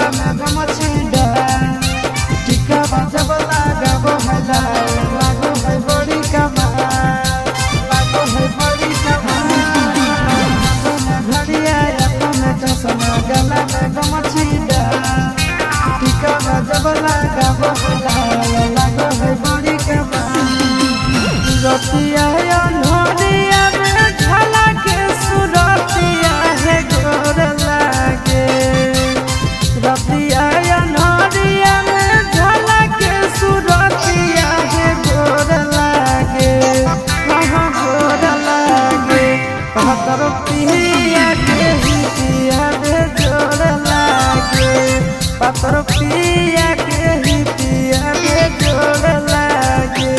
गला में गमछीडा टिका बजब लागब हैला लागो है बड़ी कमाल लागो है बड़ी कमाल घड़िया अपने चश्मा गला में गमछीडा टिका बजब लागब हैला लागो है बड़ी कमाल रतिया अनहरिया में झलके सुरतिया है गोर लागे रतिया अनहरिया में झलके सुरतिया है गोर लागे हाँ गोर लागे पहतर पिया के हितिया में जोर लागे पहतर पिया के हितिया में जोर लागे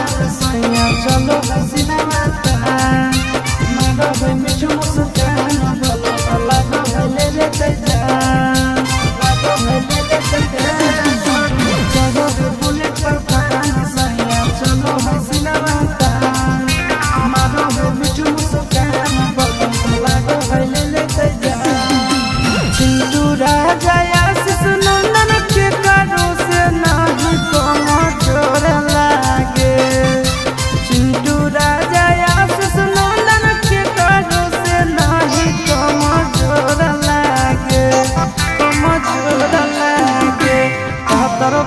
चलो हसीना माता माधव मिठू मुस्कान बोलो लागो ले ले जान लागो ले ले जान चलो बुलेट पर पान सैया चलो हसीना माता माधव मिठू मुस्कान बोलो लागो ले ले जान चिंटू राजा आशीष नंदन के करो से नहीं कम जोर लागे चिंटू राजा आशीष नंदन के करो से नहीं कम जोर लागे पहतर